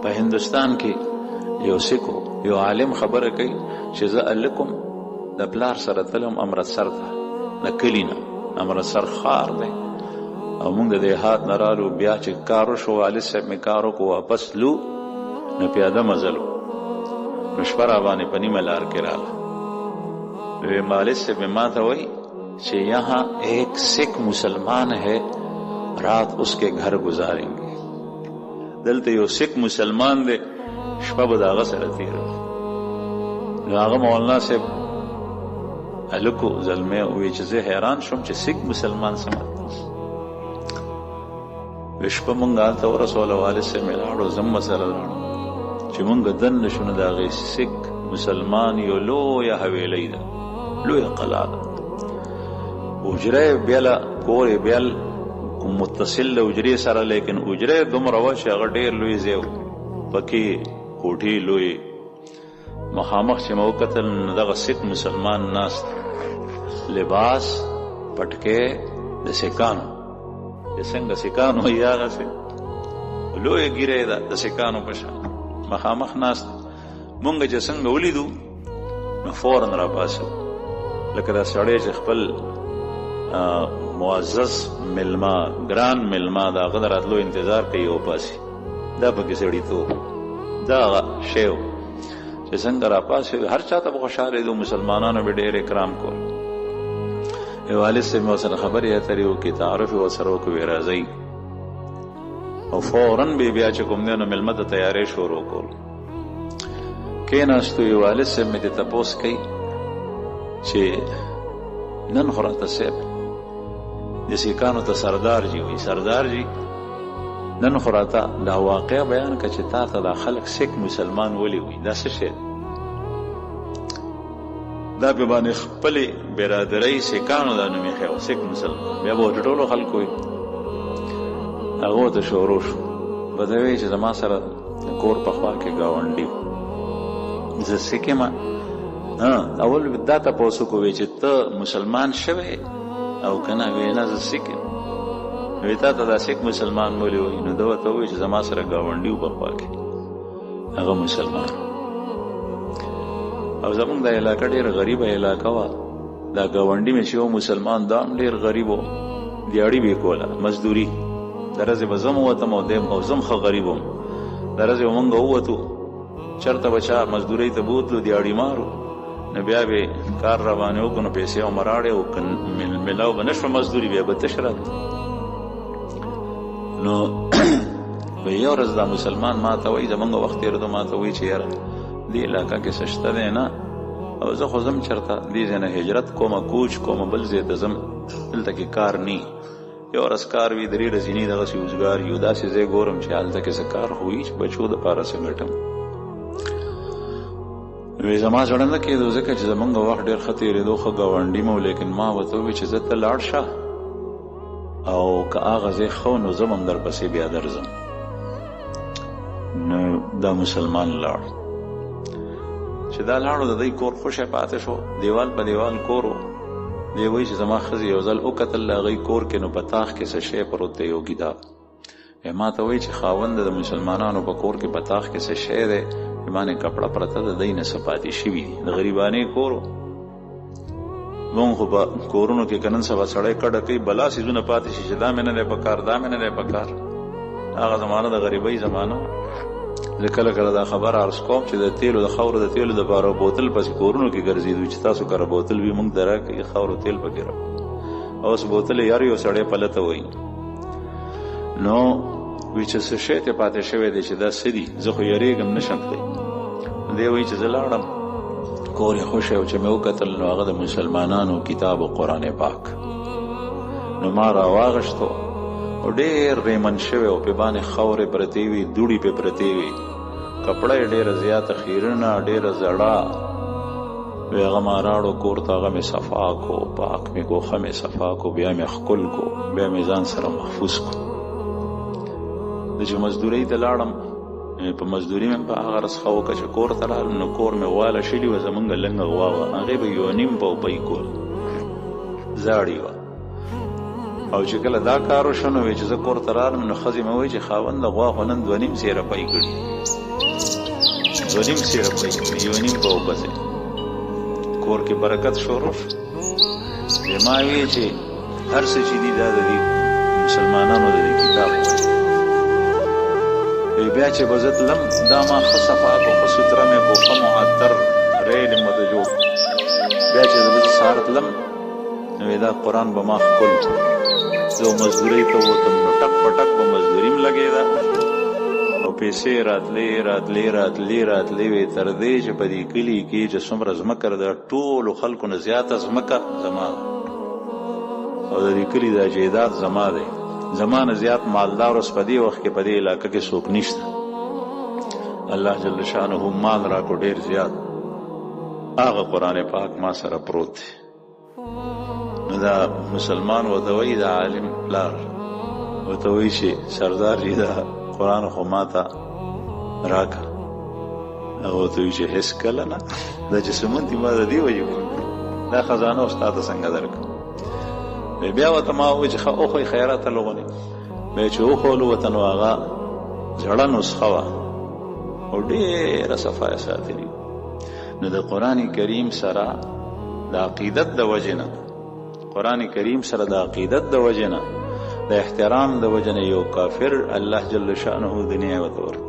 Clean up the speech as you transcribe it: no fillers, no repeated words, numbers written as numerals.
په هندوستان کې یو سکو یو عالم خبره کوي چې زه الکم د پلار سره تلم امرتسر ته، د کلي نه امرتسر ښار دی، او موږ د دیهات نه رالو، بیا چې کار وشو والد صاحب مې کار وکړو واپس لو نو پیاده مزلو نو شپه راباندې په نیمه لار کې راغله. والد صاحب مې ماته وایي کہ یہاں ایک سکھ مسلمان ہے رات اس کے گھر گزاریں گے. دلته یو سکھ مسلمان دے شپه به د هغه سره تېره. نو هغه مولانا صاحب هلکو زلمی وایي چې زه حیران شوم چې سکھ مسلمان څه مطلب. شپه مونږ هلته ورسوله، والد صاحب مې لاړو، زه هم سره لاړم چې مونږ دننه شو نو د هغې سکھ مسلمان یو لویه حویلۍ ده، لویه قلعه ده، اجره بیله کور بیل متصل د اجرې سره، لیکن اجره دومره وه چې هغه ډېر لوی ځای و، پکې کوټې لوی. مخامخ چې مې وکتل نو دغه سکھ مسلمان ناست، لباس پټکې د سکانو، چې څنګه سکانو وي هغسې لویه ګیره ده د سکانو په شان، مخامخ ناست. مونږ چې څنګه ولیدو نو فوراً را پاسو لکه دا سړی چې خپل معزز ملما ګران ملما د هغه د راتلو انتظار کوي او پاسي، دا پکې سړیتوب دا هغه شی و چې څنګه را پاسې هر چا ته به خوشحاله دو، مسلمانانو به ډېر اکرام کول. والد صاحب مې ورسره خبرې اترې وکړې، تعارف یې ورسره وکړو، ویې راځئ، او فوراً به بیا چې کوم دی نو مېلمه ته تیاری شروع کول. کېناستو، والد صاحب مې دې تپوس کوي چې نن خو راته صاحب د سیکانو ته سردار جي وایي، سردار جي نن خو راته دا واقع بیان که چې تا ته دا خلک سکھ مسلمان ولې وایي، دا څه شی دا په باندې خپلې برادرۍ سکانو دا نوم ایښی و، سکھ مسلمان. بیا به ورته ټولو خلکو وایي. هغه ورته شروع شو، به ده وایي چې زما سره د کور په خوا کې ګاونډي و، زه سکھ یم. اول دا تپوس وکړو چې ته مسلمان شوی او که نه؟ وایي نه زه سکھ یم. وایي تا ته دا سکھ مسلمان ولې وایي؟ نو ده ورته وایي چې زما سره ګاونډي و په خوا کې، هغه مسلمان. او زمونږ دا علاقه ډېره غریبه علاقه وه، دا ګاونډي مې چې یو مسلمان دا هم ډېر غریب و، دیاړي به یې کوله مزدوري، د ورځې به زه هم ووتم او زه هم ښه غریب وم. د ورځې به مونږ ووتو چېرته به چا مزدورۍ ته بوتلو، دیاړي مارو، نو بیا به کار را باندې وکړو، نو پیسې هم راوړې او که میلاو به نه شوه مزدوري، بیا به تش راته. نو به یو ورځ دا مسلمان ما ته وایي، زمونږ وخت تېرېدو، ما ته وایي چې یاره دې علاقه کې څه شته دی نه، او زه خو ځم چېرته دې ځای نه هجرت کومه، کوچ کومه، بل ځای ته ځم، دلته کې کار نی. یو ورځ کار وي، 3 ورځې نی، دغسې روزګار یو، داسې ځای ګورم چې هلته کې څه کار خو وي چې بچو دپاره څه ګټم. وی زما زړه نه کېدو، ځکه چې زمونږ وخت ډېر ښه تېرېدو، ښه ګاونډي مو، لیکن ما ورته وویل چې زه ته لاړ شه او که هغه ځای ښه نو زه هم درپسې بیا درځم. نو دا مسلمان لاړ، چې دا لاړو د دوی کور خوشی پاتې شو، دیوال په دیوال کور و. دی وایي چې زما ښځې یو ځل وکتل د هغوی کور کې، نو په تاخ کې څه شی پروت دی، یو ګیداب. ما ته وایي چې خاونده د مسلمانانو په کور کې په تاخ کې څه شی دی، باندې کپړه پرته د دوی نه څه پاتې شوي دي، د غریبانې کور و. مونږ خو په کورونو کې که نن سبا سړی کډه کوي، بلا څیزونه پاتې شي چې دا مې نه دی پکار، دا مې نه دی پکار. هغه زمانه د غریبۍ زمانه. زه کله کله دا خبر عرض کوم چې د تیلو د خاورو د تیلو دپاره بوتل پسې کورونو کې ګرځېدو، چې تاسو کره بوتل وي مونږ ته راکړئ، خاورو تیل پکې راکړو. اوس بوتل یار یو سړی پلته وایي. نو وایي چې څه شی ته پاتې شوی دی چې دا څه دي، زه خو یېرېږم نه شم تللی. دی وایي چې زه لاړم کور یې خوښی و، چې مې وکتل نو هغه د مسلمانانو کتاب و قرآن پاک. نو ما راواغشتو او ډېر ریمن شوی او پې باندې خاورې پرتې وي، دوړې پې پرتې وي، کپړه یې ډېره زیاته خیرنه، ډېره زړه. وی هغه ما راوړو کور ته، هغه مې صفا کو، پاک مې کو، ښه مې صفا کو، بیا مې ښکل کو، بیا مې ځان سره محفوظ کو. د چې مزدورۍ ته لاړم، په مزدوري مې په هغه ورځ ښه وکړه چې کور ته رالم، نو کور مې غواله شلي وه، زمونږ لنګه غوا وه، هغې به 1.5 پوپۍ کول، زاړې وه. او چې کله دا کار وشو نو چې زه کور ته رالم نو ښځې مې وایي چې خاوند د غوا خو نن 2.5 سېره پی کړي 2.5 سېره پی کړي 1.5 به وبځې کور کې برکت شروع شو ما وی چې هر څه چې دي دا د مسلمانانو د کتاب وایي بیا چې به زه تلم دا ما ښه صفات او ښه سوتره مې په ښه معطر ریل مې ورته جوړ بیا چې زه سهار تلم نو دا قرآن به ما ښکل زه مزدورۍ ته ووتم نو ټک په ټک به مزدوري م لګېده او پیسې راتلې وې تر دې چې په دې کلي کې چې څومره ځمکه د ټولو خلکو نه زیاته ځمکه زما ده او د دې کلي دا جایداد زما دی زما نه زیات مالدار اوس په دې وخت کې په دې علاقه کې څوک نشته الله جل شانه مال راکو ډېر زیات هغه قرآن پاک ما سره پروت دی نو دا مسلمان ورته وایي د عالم پلار ورته وایي چې سردار جي دا قرآن خو ما ته راکړه هغه ورته وایي چې هېڅ کله نه دا چې څه مونږ دي ما د دې وجې دا خزانه اوس تا ته څنګه درکړم بیا ورته ما وایي چې ښه وښوئ خیرات لغونې بیا چې وښولو ورته نو هغه زړه نسخه وه او ډېره صفا یې ساتلي نو د قرآن کریم سره د عقیدت د وجې نه قرآن کریم سره د عقیدت د وجې نه د احترام د وجې نه یو کافر الله جل شانه دنیا ورته ورکړي